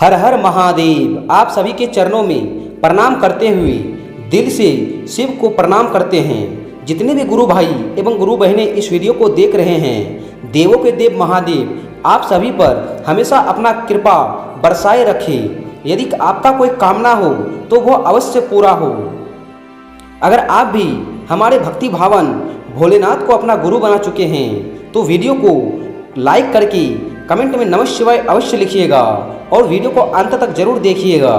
हर हर महादेव। आप सभी के चरणों में प्रणाम करते हुए दिल से शिव को प्रणाम करते हैं। जितने भी गुरु भाई एवं गुरु बहनें इस वीडियो को देख रहे हैं, देवों के देव महादेव आप सभी पर हमेशा अपना कृपा बरसाए रखे। यदि आपका कोई कामना हो तो वह अवश्य पूरा हो। अगर आप भी हमारे भक्ति भावन भोलेनाथ को अपना गुरु बना चुके हैं तो वीडियो को लाइक करके कमेंट में नमः शिवाय अवश्य लिखिएगा और वीडियो को अंत तक जरूर देखिएगा।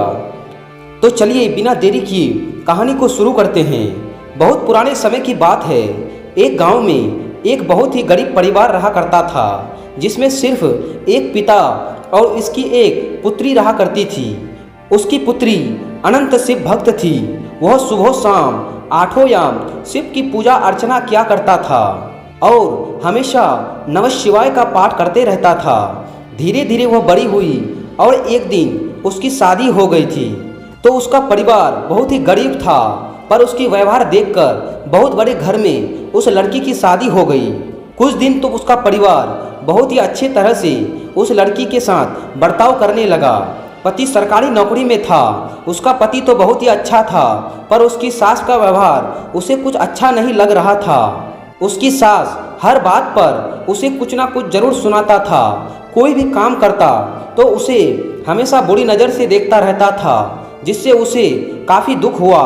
तो चलिए बिना देरी किए कहानी को शुरू करते हैं। बहुत पुराने समय की बात है। एक गांव में एक बहुत ही गरीब परिवार रहा करता था, जिसमें सिर्फ एक पिता और इसकी एक पुत्री रहा करती थी। उसकी पुत्री अनंत शिव भक्त थी। वह सुबह शाम आठों याम शिव की पूजा अर्चना किया करता था और हमेशा नमः शिवाय का पाठ करते रहता था। धीरे धीरे वह बड़ी हुई और एक दिन उसकी शादी हो गई थी। तो उसका परिवार बहुत ही गरीब था, पर उसकी व्यवहार देखकर बहुत बड़े घर में उस लड़की की शादी हो गई। कुछ दिन तो उसका परिवार बहुत ही अच्छे तरह से उस लड़की के साथ बर्ताव करने लगा। पति सरकारी नौकरी में था। उसका पति तो बहुत ही अच्छा था, पर उसकी सास का व्यवहार उसे कुछ अच्छा नहीं लग रहा था। उसकी सास हर बात पर उसे कुछ ना कुछ जरूर सुनाता था। कोई भी काम करता तो उसे हमेशा बुरी नज़र से देखता रहता था, जिससे उसे काफ़ी दुख हुआ।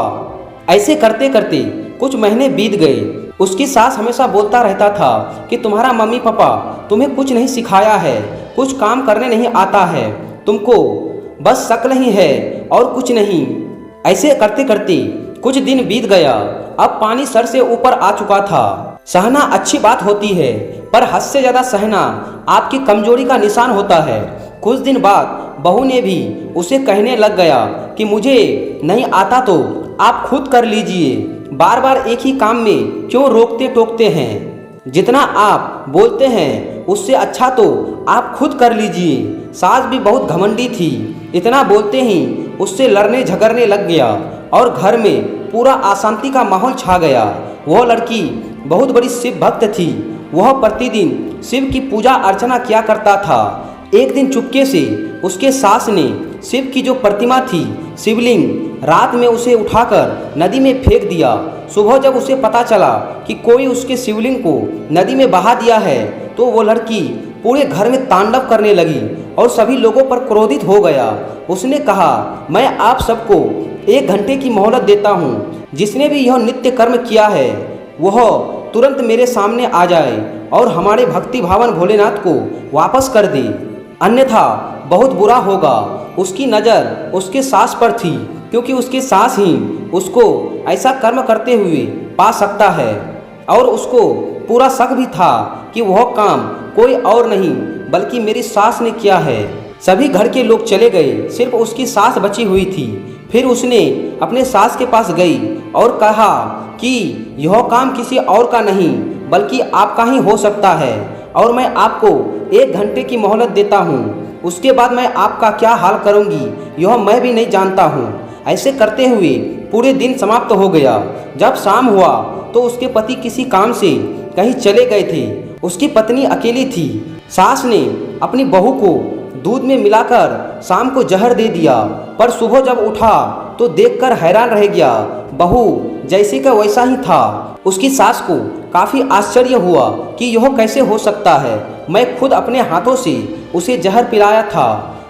ऐसे करते करते कुछ महीने बीत गए। उसकी सास हमेशा बोलता रहता था कि तुम्हारा मम्मी पापा तुम्हें कुछ नहीं सिखाया है, कुछ काम करने नहीं आता है, तुमको बस शक्ल ही है और कुछ नहीं। ऐसे करते करते कुछ दिन बीत गया। अब पानी सर से ऊपर आ चुका था। सहना अच्छी बात होती है, पर हद से ज़्यादा सहना आपकी कमजोरी का निशान होता है। कुछ दिन बाद बहू ने भी उसे कहने लग गया कि मुझे नहीं आता तो आप खुद कर लीजिए, बार बार एक ही काम में क्यों रोकते टोकते हैं। जितना आप बोलते हैं उससे अच्छा तो आप खुद कर लीजिए। सास भी बहुत घमंडी थी। इतना बोलते ही उससे लड़ने झगड़ने लग गया और घर में पूरा अशांति का माहौल छा गया। वह लड़की बहुत बड़ी शिव भक्त थी। वह प्रतिदिन शिव की पूजा अर्चना किया करता था। एक दिन चुपके से उसके सास ने शिव की जो प्रतिमा थी, शिवलिंग, रात में उसे उठाकर नदी में फेंक दिया। सुबह जब उसे पता चला कि कोई उसके शिवलिंग को नदी में बहा दिया है, तो वो लड़की पूरे घर में तांडव करने लगी और सभी लोगों पर क्रोधित हो गया। उसने कहा, मैं आप सबको 1 घंटे की मोहलत देता हूँ। जिसने भी यह नित्य कर्म किया है वह तुरंत मेरे सामने आ जाए और हमारे भक्ति भावन भोलेनाथ को वापस कर दे, अन्यथा बहुत बुरा होगा। उसकी नज़र उसके सास पर थी, क्योंकि उसकी सास ही उसको ऐसा कर्म करते हुए पा सकता है। और उसको पूरा शक भी था कि वह काम कोई और नहीं बल्कि मेरी सास ने किया है। सभी घर के लोग चले गए, सिर्फ उसकी सास बची हुई थी। फिर उसने अपने सास के पास गई और कहा कि यह काम किसी और का नहीं बल्कि आपका ही हो सकता है, और मैं आपको 1 घंटे की मोहलत देता हूँ। उसके बाद मैं आपका क्या हाल करूँगी यह मैं भी नहीं जानता हूँ। ऐसे करते हुए पूरे दिन समाप्त हो गया। जब शाम हुआ तो उसके पति किसी काम से कहीं चले गए थे। उसकी पत्नी अकेली थी। सास ने अपनी बहू को दूध में मिलाकर शाम को जहर दे दिया, पर सुबह जब उठा तो देखकर हैरान रह गया। बहू जैसे का वैसा ही था। उसकी सास को काफ़ी आश्चर्य हुआ कि यह कैसे हो सकता है, मैं खुद अपने हाथों से उसे जहर पिलाया था।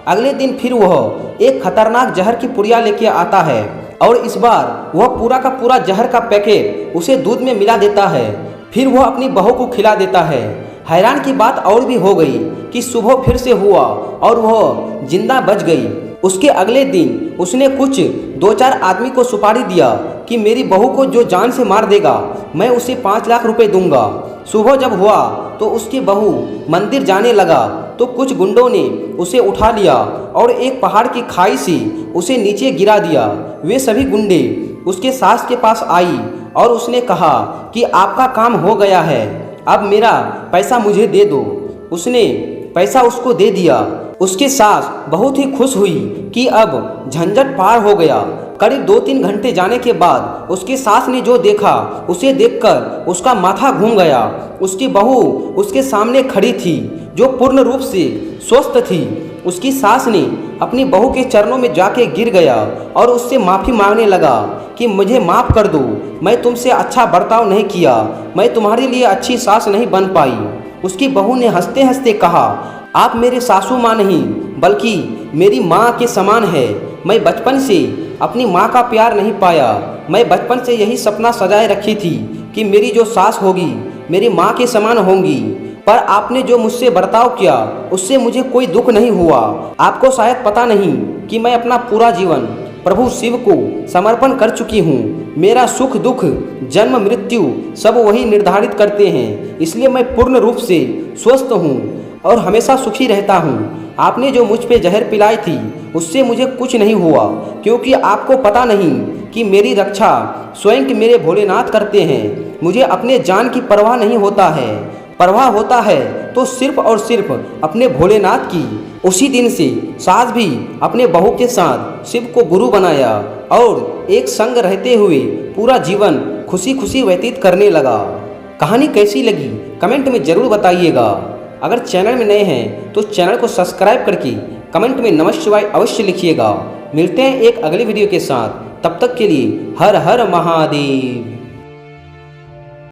अगले दिन फिर वह एक खतरनाक जहर की पुड़िया लेके आता है और इस बार वह पूरा का पूरा जहर का पैकेट उसे दूध में मिला देता है। फिर वह अपनी बहू को खिला देता है। हैरान की बात और भी हो गई कि सुबह फिर से हुआ और वह जिंदा बच गई। उसके अगले दिन उसने कुछ 2-4 आदमी को सुपारी दिया कि मेरी बहू को जो जान से मार देगा मैं उसे 5 लाख रुपए दूंगा। सुबह जब हुआ तो उसकी बहू मंदिर जाने लगा तो कुछ गुंडों ने उसे उठा लिया और एक पहाड़ की खाई से उसे नीचे गिरा दिया। वे सभी गुंडे उसके सास के पास आई और उसने कहा कि आपका काम हो गया है, अब मेरा पैसा मुझे दे दो। उसने पैसा उसको दे दिया। उसकी सास बहुत ही खुश हुई कि अब झंझट पार हो गया। करीब 2-3 घंटे जाने के बाद उसकी सास ने जो देखा उसे देखकर उसका माथा घूम गया। उसकी बहू उसके सामने खड़ी थी जो पूर्ण रूप से स्वस्थ थी। उसकी सास ने अपनी बहू के चरणों में जाके गिर गया और उससे माफ़ी मांगने लगा कि मुझे माफ़ कर दो, मैं तुमसे अच्छा बर्ताव नहीं किया, मैं तुम्हारे लिए अच्छी सास नहीं बन पाई। उसकी बहू ने हंसते हंसते कहा, आप मेरे सासू माँ नहीं बल्कि मेरी माँ के समान है। मैं बचपन से अपनी माँ का प्यार नहीं पाया। मैं बचपन से यही सपना सजाए रखी थी कि मेरी जो सास होगी मेरी माँ के समान होंगी, पर आपने जो मुझसे बर्ताव किया उससे मुझे कोई दुख नहीं हुआ। आपको शायद पता नहीं कि मैं अपना पूरा जीवन प्रभु शिव को समर्पण कर चुकी हूँ। मेरा सुख दुख जन्म मृत्यु सब वही निर्धारित करते हैं, इसलिए मैं पूर्ण रूप से स्वस्थ हूँ और हमेशा सुखी रहता हूँ। आपने जो मुझ पे जहर पिलाई थी उससे मुझे कुछ नहीं हुआ, क्योंकि आपको पता नहीं कि मेरी रक्षा स्वयं मेरे भोलेनाथ करते हैं। मुझे अपने जान की परवाह नहीं होता है, परवाह होता है तो सिर्फ और सिर्फ अपने भोलेनाथ की। उसी दिन से सास भी अपने बहू के साथ शिव को गुरु बनाया और एक संग रहते हुए पूरा जीवन खुशी खुशी व्यतीत करने लगा। कहानी कैसी लगी कमेंट में ज़रूर बताइएगा। अगर चैनल में नए हैं तो चैनल को सब्सक्राइब करके कमेंट में नमः शिवाय अवश्य लिखिएगा। मिलते हैं एक अगली वीडियो के साथ, तब तक के लिए हर हर महादेव।